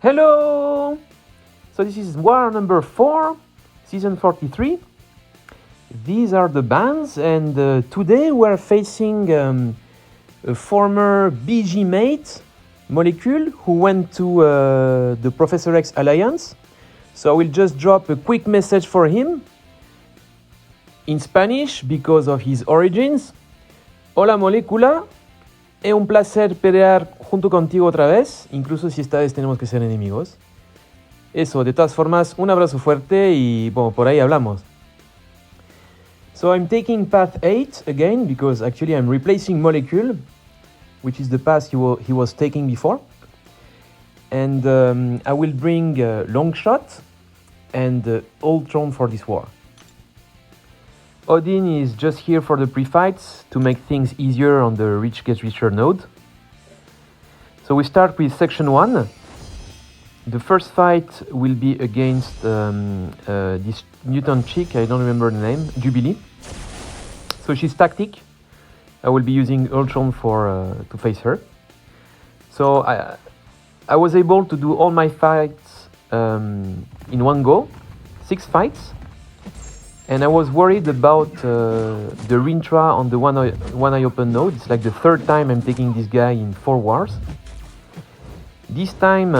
Hello! So this is war number 4, season 43. These are the bands, and today we're facing a former BG mate, Molecule, who went to the Professor X Alliance. So I will just drop a quick message for him in Spanish because of his origins. Hola Molecula, es un placer pelear junto contigo otra vez, incluso si esta vez tenemos que ser enemigos. Eso, de todas formas, un abrazo fuerte y bueno, por ahí hablamos. So I'm taking path 8 again because actually I'm replacing Molecule, which is the path he was taking before. And I will bring Longshot and Ultron for this war. Odin is just here for the pre-fights to make things easier on the Rich Gets Richer node. So we start with section 1. The first fight will be against this mutant chick, I don't remember the name, Jubilee. So she's tactic. I will be using Ultron to face her. So I was able to do all my fights in one go, 6 fights. And I was worried about the Rintrah on the one eye open node. It's like the 3rd time I'm taking this guy in 4 wars. This time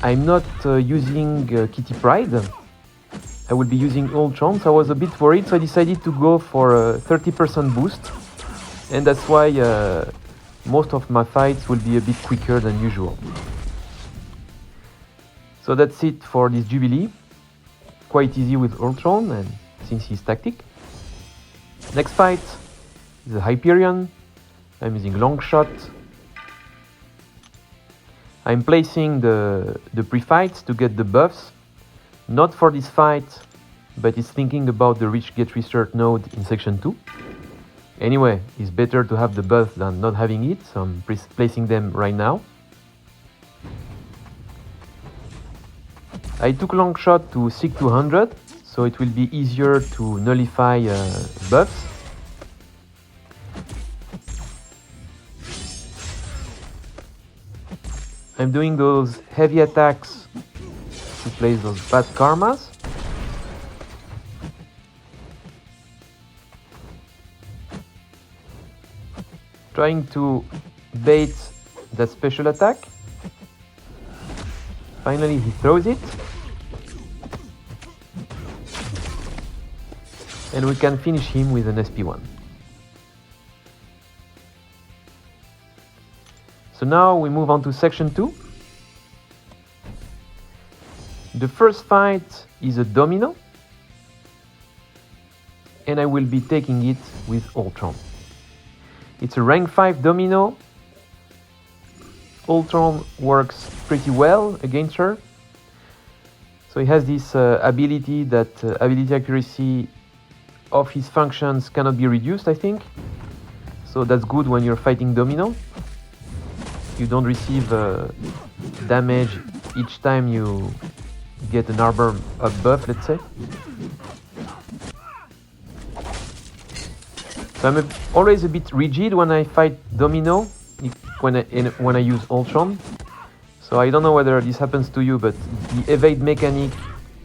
I'm not using Kitty Pryde. I will be using Ultron, so I was a bit worried, so I decided to go for a 30% boost. And that's why most of my fights will be a bit quicker than usual. So that's it for this Jubilee. Quite easy with Ultron, and since he's tactic. Next fight is a Hyperion. I'm using Longshot. I'm placing the pre-fights to get the buffs. Not for this fight, but it's thinking about the Rich Get Richer node in section 2. Anyway, it's better to have the buff than not having it, so I'm placing them right now. I took Longshot to SIG 200, so it will be easier to nullify buffs. I'm doing those heavy attacks to place those bad karmas. Trying to bait that special attack. Finally he throws it. And we can finish him with an SP1. So now we move on to section 2. The first fight is a Domino. And I will be taking it with Ultron. It's a rank 5 Domino. Ultron works pretty well against her. So he has this ability that ability accuracy of his functions cannot be reduced, I think. So that's good when you're fighting Domino. You don't receive damage each time you get an armor up buff, let's say. So I'm always a bit rigid when I fight Domino, when I use Ultron. So I don't know whether this happens to you, but the evade mechanic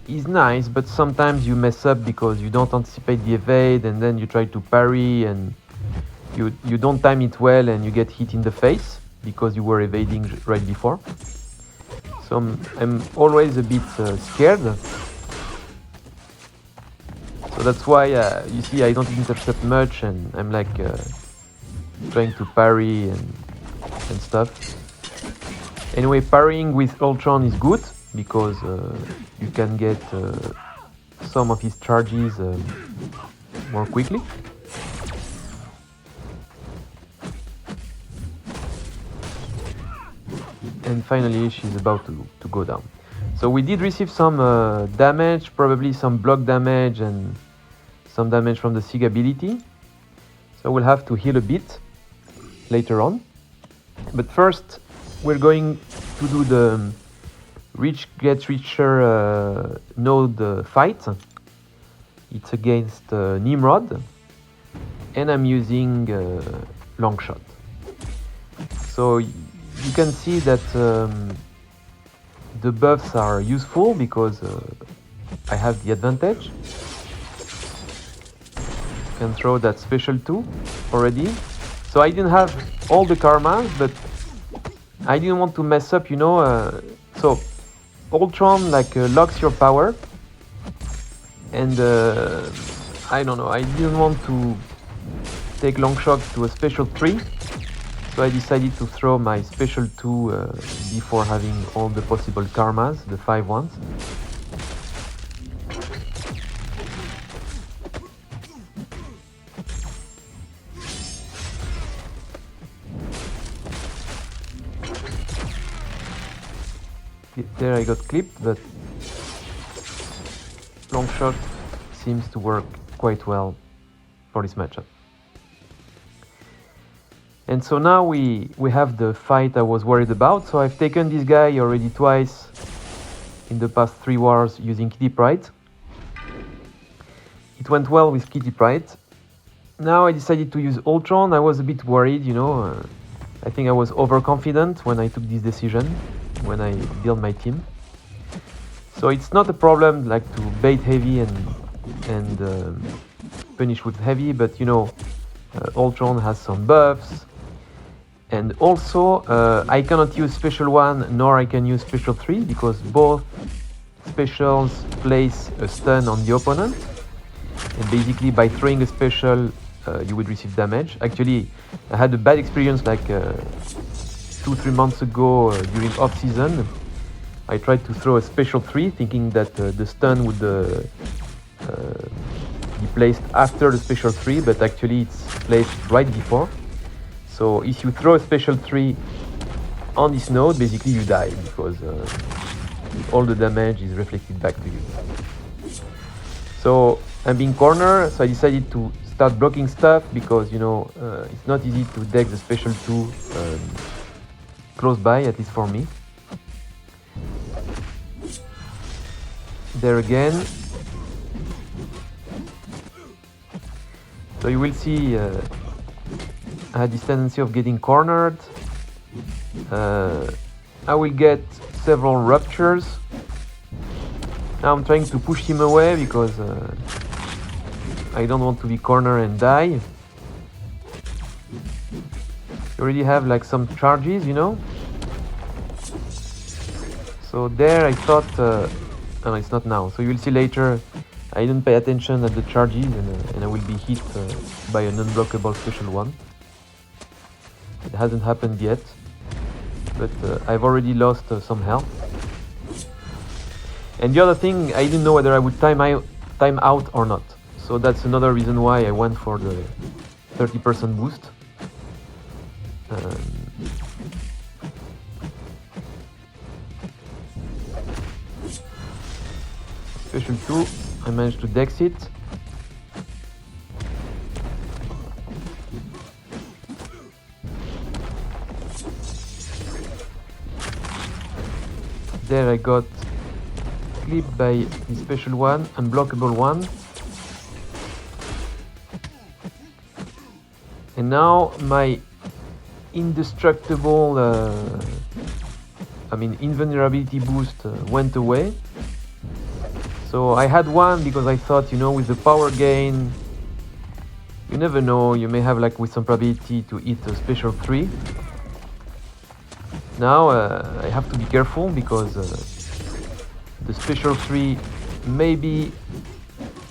is nice, but sometimes you mess up because you don't anticipate the evade, and then you try to parry and you don't time it well, and you get hit in the face because you were evading right before. So I'm always a bit scared. So that's why you see I don't intercept much, and I'm like trying to parry and stuff. Anyway, parrying with Ultron is good because you can get some of his charges more quickly. And finally she's about to go down. So we did receive some damage, probably some block damage and some damage from the SIG ability. So we'll have to heal a bit later on. But first we're going to do the Rich Gets Richer node fight. It's against Nimrod, and I'm using Longshot. So you can see that the buffs are useful because I have the advantage. Can throw that special 2 already. So I didn't have all the karmas, but I didn't want to mess up, you know. So Ultron like locks your power, and I don't know. I didn't want to take Longshot to a special 3, so I decided to throw my special 2 before having all the possible karmas, the 5 ones. There I got clipped, but Longshot seems to work quite well for this matchup. And so now we have the fight I was worried about. So I've taken this guy already twice in the past 3 wars using Kitty Pryde. It went well with Kitty Pryde. Now I decided to use Ultron. I was a bit worried, you know. I think I was overconfident when I took this decision, when I built my team. So it's not a problem like to bait heavy and punish with heavy, but you know, Ultron has some buffs, and also I cannot use special 1 nor I can use special 3 because both specials place a stun on the opponent, and basically by throwing a special you would receive damage. Actually, I had a bad experience like 2-3 months ago during off season. I tried to throw a special 3 thinking that the stun would be placed after the special 3, but actually it's placed right before. So if you throw a special 3 on this node, basically you die because all the damage is reflected back to you. So I'm being cornered, so I decided to start blocking stuff because, you know, it's not easy to deck the special 2 close by, at least for me. There again. So you will see I had this tendency of getting cornered. I will get several ruptures. Now I'm trying to push him away because I don't want to be cornered and die. You already have like some charges, you know. So there I thought, no, it's not now. So you will see later, I didn't pay attention at the charges and I will be hit by an unblockable special 1. It hasn't happened yet, but I've already lost some health. And the other thing, I didn't know whether I would time out or not. So that's another reason why I went for the 30% boost. Special 2, I managed to dex it. There I got clipped by the special 1, unblockable 1. And now my indestructible, invulnerability boost went away. So I had one because I thought, you know, with the power gain, you never know, you may have like with some probability to hit a special 3. Now I have to be careful because the special 3 may be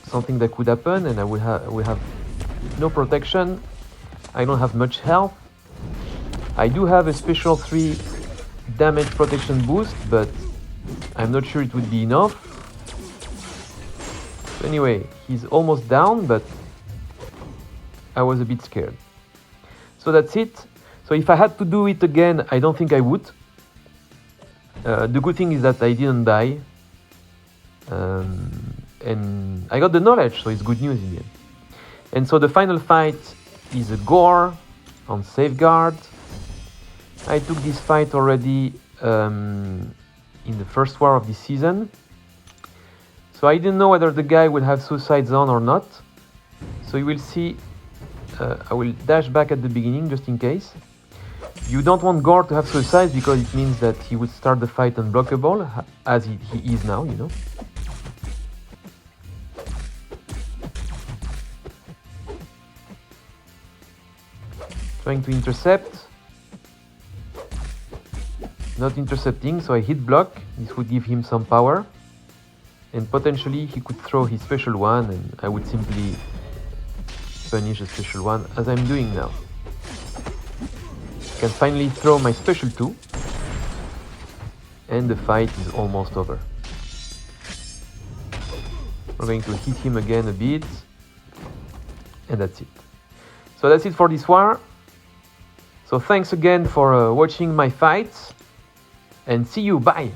something that could happen and I will have no protection. I don't have much health. I do have a special 3 damage protection boost, but I'm not sure it would be enough. So anyway, he's almost down, but I was a bit scared. So that's it. So if I had to do it again, I don't think I would. The good thing is that I didn't die. And I got the knowledge, so it's good news in the end. And so the final fight is a Gorr on Safeguard. I took this fight already in the first war of this season. So I didn't know whether the guy would have Suicide Zone or not. So you will see, I will dash back at the beginning just in case. You don't want Gorr to have suicides because it means that he would start the fight unblockable, as he is now, you know. Trying to intercept. Not intercepting, so I hit block. This would give him some power. And potentially he could throw his special one and I would simply punish the special one as I'm doing now. I can finally throw my special 2. And the fight is almost over. We're going to hit him again a bit. And that's it. So that's it for this war. So thanks again for watching my fights. And see you, bye!